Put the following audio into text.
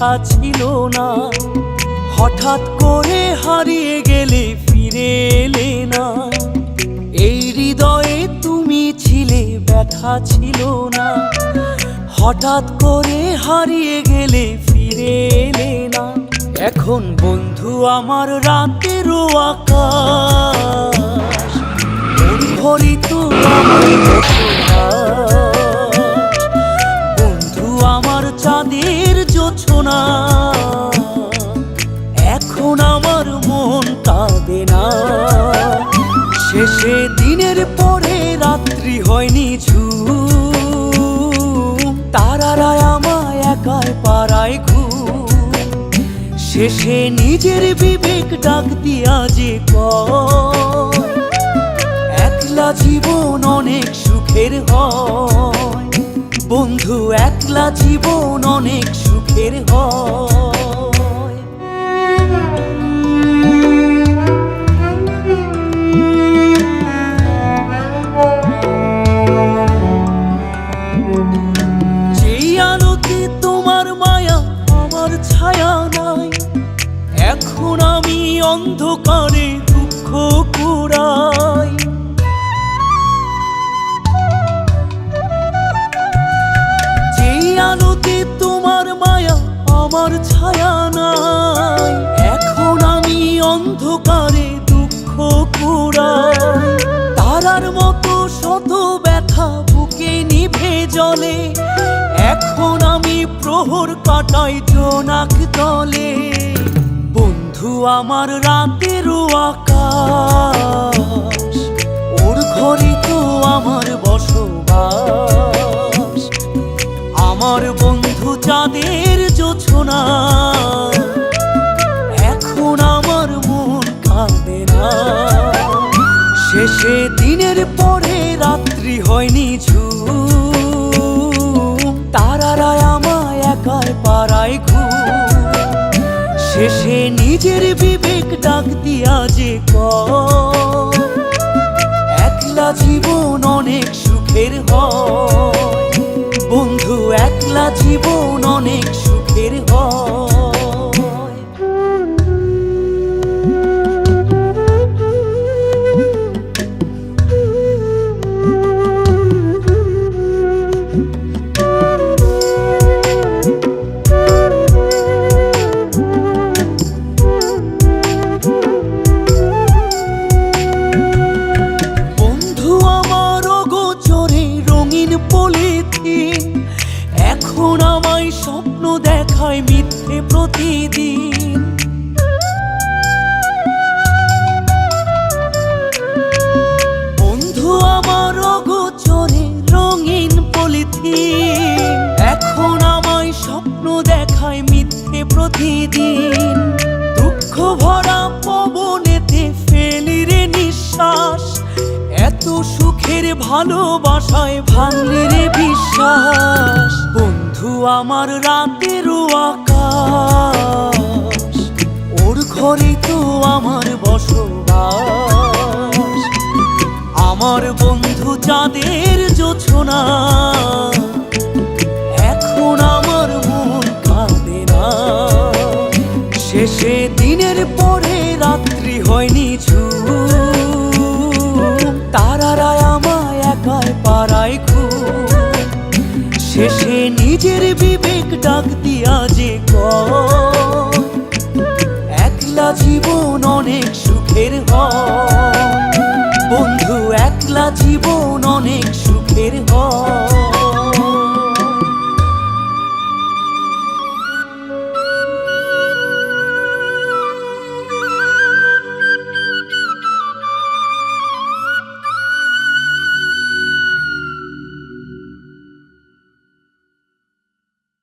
ব্যথা ছিল না। হঠাৎ করে হারিয়ে গেলে ফিরে এলে না। এই হৃদয়ে তুমি ছিলে, ব্যথা ছিল না। হঠাৎ করে হারিয়ে গেলে ফিরে এলে না। এখন বন্ধু আমার রাতেরও আকাশ, মুখরিত আমার বসবাস। বন্ধু আমার চাঁদের জোছনা, এখন আমার মন কাঁদে না। শেষে দিনের পরে রাত্রি হয়নি ঝুম, তারারা আমায় একাই পাড়ায় ঘুম। শেষে নিজের বিবেক ডাক দিয়া যে কয়, একলা জীবন অনেক সুখের হয়। বন্ধু একলা জীবন অনেক সুখের হয়। যেই আলোতে তোমার মায়া আমার ছায়া নাই, এখন আমি অন্ধকারে দুঃখ কুড়াই। যেই আলোতে তোমার মায়া আমার ছায়া নাই, এখন আমি অন্ধকারে দুঃখ কুড়াই। তারার মতো শত ব্যথা বুকে নিভে জ্বলে, এখন আমি প্রহর কাটাই জোনাক তলে। বন্ধু আমার রাতেরও আকাশ, ওর ঘরে তো আমার বসবাস। আমার বন্ধু চাঁদের জোছনা, এখন আমার মন কাঁদে না। শেষে দিনের পরে রাত্রি হয়নি ঝুম, তারারা আমায় একাই পাড়ায় ঘুম। শেষে নিজের বিবেক ডাক দিয়া যে কয়, একলা জীবন অনেক সুখের হয়। বন্ধু একলা জীবন অনেক সুখের হয়। এখন আমায় স্বপ্ন দেখায় মিথ্যে প্রতিদিন। বন্ধু আমার অগোচরে রঙিন পলিথিন, এখন আমায় স্বপ্ন দেখায় মিথ্যে প্রতিদিন। দুঃখ ভরা পবনেতে ফেলি রে নিঃশ্বাস, এত সুখের ভালোবাসায় ভাঙলি রে বিশ্বাস। বন্ধু আমার রাতেরও আকাশ, ওর ঘরে তো আমার বসবাস। আমার বন্ধু চাঁদের জোছনা, এখন আমার মন কাঁদে না। শেষে দিনের পরে রাত্রি হয়নি ঝুম, তারারা আমায় একাই পাড়ায় ঘুম। শেষে নিজের বিবেক ডাক দিয়া যে কয়, একলা জীবন অনেক সুখের হয়। বন্ধু একলা জীবন অনেক